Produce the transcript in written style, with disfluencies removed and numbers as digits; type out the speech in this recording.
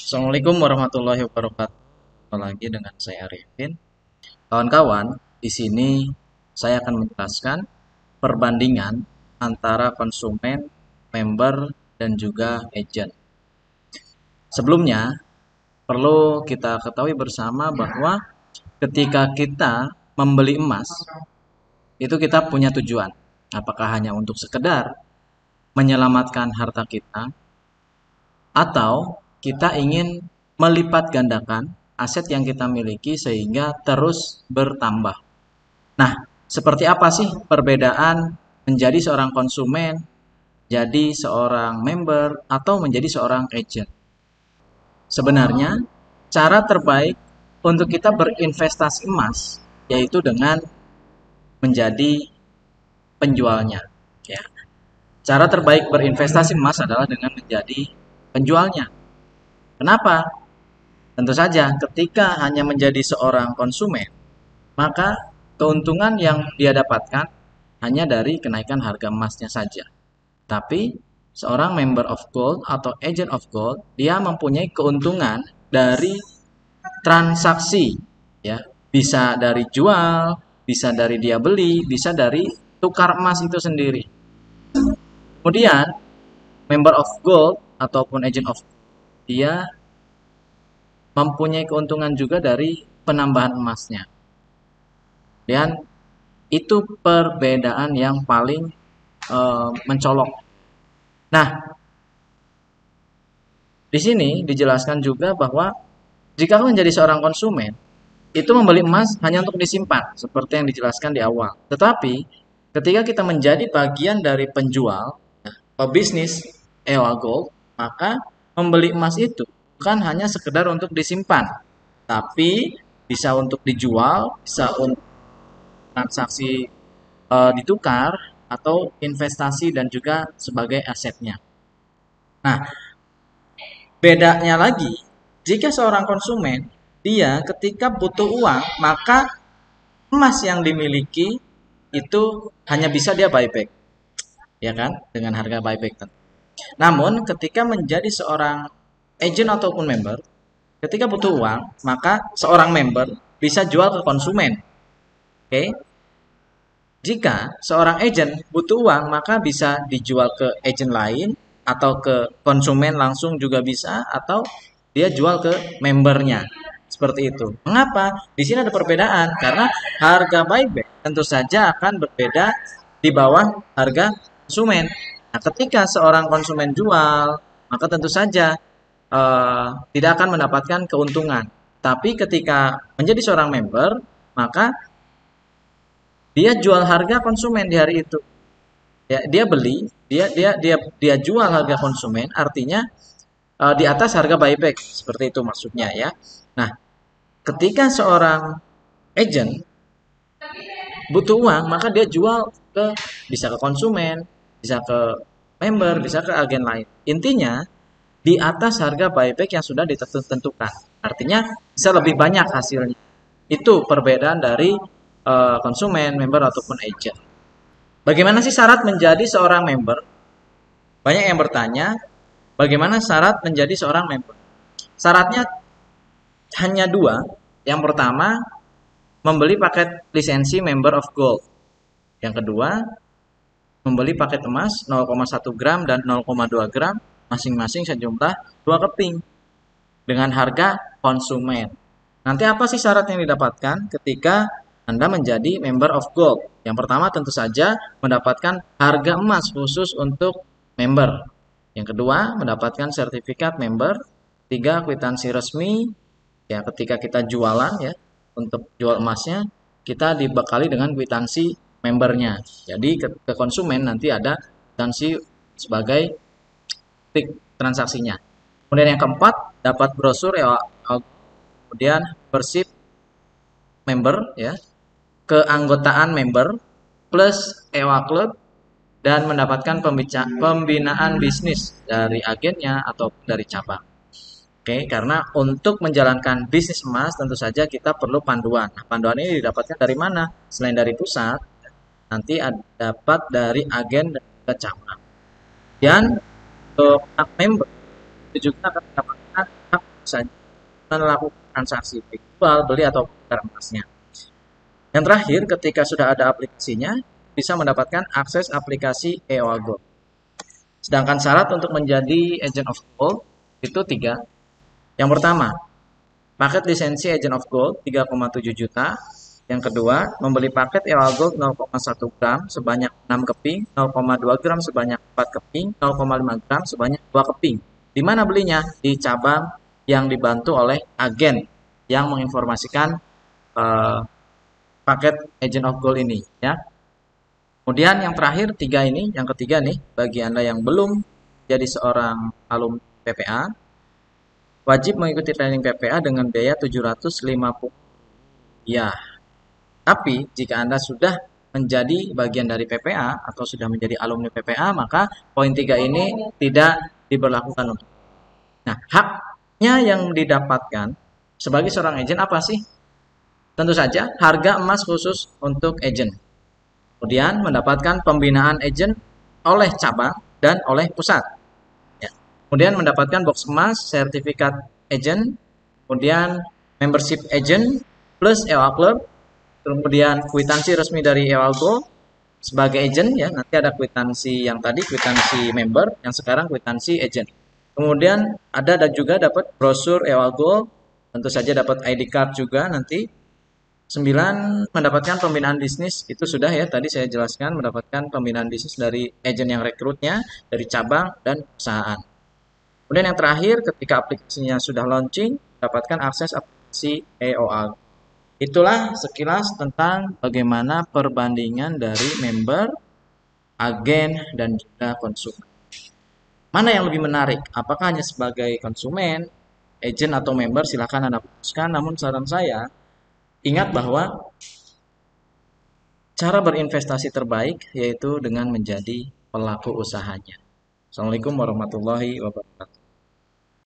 Assalamualaikum warahmatullahi wabarakatuh. Kembali lagi dengan saya Arifin. Kawan-kawan, di sini saya akan menjelaskan perbandingan antara konsumen, member, dan juga agent. Sebelumnya, perlu kita ketahui bersama bahwa ketika kita membeli emas, itu kita punya tujuan. Apakah hanya untuk sekedar menyelamatkan harta kita, atau kita ingin melipat gandakan aset yang kita miliki sehingga terus bertambah. Nah, seperti apa sih perbedaan menjadi seorang konsumen, jadi seorang member, atau menjadi seorang agent? Sebenarnya, cara terbaik untuk kita berinvestasi emas yaitu dengan menjadi penjualnya. Ya. Cara terbaik berinvestasi emas adalah dengan menjadi penjualnya. Kenapa? Tentu saja, ketika hanya menjadi seorang konsumen, maka keuntungan yang dia dapatkan hanya dari kenaikan harga emasnya saja. Tapi, seorang member of gold atau agent of gold, dia mempunyai keuntungan dari transaksi, ya. Bisa dari jual, bisa dari dia beli, bisa dari tukar emas itu sendiri. Kemudian, member of gold ataupun agent of gold, dia mempunyai keuntungan juga dari penambahan emasnya. Dan itu perbedaan yang paling mencolok. Nah, di sini dijelaskan juga bahwa jika menjadi seorang konsumen, itu membeli emas hanya untuk disimpan, seperti yang dijelaskan di awal. Tetapi, ketika kita menjadi bagian dari penjual, pebisnis EOA Gold, maka membeli emas itu bukan hanya sekedar untuk disimpan, tapi bisa untuk dijual, bisa untuk transaksi ditukar atau investasi dan juga sebagai asetnya. Nah, bedanya lagi, jika seorang konsumen dia ketika butuh uang, maka emas yang dimiliki itu hanya bisa dia buyback, ya kan, dengan harga buyback. Namun, ketika menjadi seorang agent ataupun member, ketika butuh uang, maka seorang member bisa jual ke konsumen. Oke, jika seorang agent butuh uang, maka bisa dijual ke agent lain atau ke konsumen langsung juga bisa, atau dia jual ke membernya. Seperti itu. Mengapa? Di sini ada perbedaan karena harga buyback tentu saja akan berbeda di bawah harga konsumen. Nah, ketika seorang konsumen jual, maka tentu saja tidak akan mendapatkan keuntungan. Tapi ketika menjadi seorang member, maka dia jual harga konsumen di hari itu. Ya, dia beli, dia jual harga konsumen, artinya di atas harga buyback, seperti itu maksudnya ya. Nah, ketika seorang agent butuh uang, maka dia jual bisa ke konsumen, bisa ke member, bisa ke agen lain. Intinya di atas harga buyback yang sudah ditentukan. Artinya bisa lebih banyak hasilnya. Itu perbedaan dari konsumen, member ataupun agent. Bagaimana sih syarat menjadi seorang member? Banyak yang bertanya, bagaimana syarat menjadi seorang member? Syaratnya hanya dua. Yang pertama, membeli paket lisensi member of gold. Yang kedua, membeli paket emas 0,1 gram dan 0,2 gram masing-masing sejumlah 2 keping dengan harga konsumen. Nanti apa sih syarat yang didapatkan ketika Anda menjadi member of gold? Yang pertama tentu saja mendapatkan harga emas khusus untuk member. Yang kedua, mendapatkan sertifikat member. Tiga, kwitansi resmi. Ya, ketika kita jualan ya, untuk jual emasnya, kita dibekali dengan kwitansi membernya. Jadi ke konsumen nanti ada kwitansi sebagai trik transaksinya. Kemudian yang keempat, dapat brosur ya, kemudian membership member ya, keanggotaan member plus EWA Club dan mendapatkan pembinaan bisnis dari agennya atau dari cabang. Oke, karena untuk menjalankan bisnis emas tentu saja kita perlu panduan. Nah, panduan ini didapatkan dari mana? Selain dari pusat, nanti dapat dari agen dan juga cabang. Dan untuk member itu juga akan mendapatkan saja melakukan transaksi jual, beli, atau tukar emasnya. Yang terakhir, ketika sudah ada aplikasinya, bisa mendapatkan akses aplikasi EOA Gold. Sedangkan syarat untuk menjadi Agent of Gold itu 3. Yang pertama, paket lisensi Agent of Gold 3,7 juta. Yang kedua, membeli paket EOA Gold 0,1 gram sebanyak 6 keping, 0,2 gram sebanyak 4 keping, 0,5 gram sebanyak 2 keping. Di mana belinya? Di cabang yang dibantu oleh agen yang menginformasikan paket Agent of Gold ini, ya. Kemudian yang terakhir yang ketiga nih, bagi Anda yang belum jadi seorang alumni PPA, wajib mengikuti training PPA dengan biaya 750. Ya, tapi jika Anda sudah menjadi bagian dari PPA atau sudah menjadi alumni PPA, maka poin 3 ini tidak diberlakukan untuk. Nah, haknya yang didapatkan sebagai seorang agen apa sih? Tentu saja harga emas khusus untuk agen. Kemudian mendapatkan pembinaan agent oleh cabang dan oleh pusat. Ya. Kemudian mendapatkan box emas, sertifikat agent, kemudian membership agent plus EOA Club, kemudian kwitansi resmi dari EOA Gold sebagai agent, ya. Nanti ada kwitansi yang tadi kwitansi member, yang sekarang kwitansi agent. Kemudian ada dan juga dapat brosur EOA Gold, tentu saja dapat ID card juga nanti. 9, mendapatkan pembinaan bisnis. Itu sudah ya, tadi saya jelaskan, mendapatkan pembinaan bisnis dari agen yang rekrutnya, dari cabang dan perusahaan. Kemudian yang terakhir, ketika aplikasinya sudah launching, dapatkan akses aplikasi EOA. Itulah sekilas tentang bagaimana perbandingan dari member, agen, dan juga konsumen. Mana yang lebih menarik? Apakah hanya sebagai konsumen, agen, atau member? Silakan Anda putuskan. Namun saran saya, ingat bahwa cara berinvestasi terbaik yaitu dengan menjadi pelaku usahanya. Assalamualaikum warahmatullahi wabarakatuh.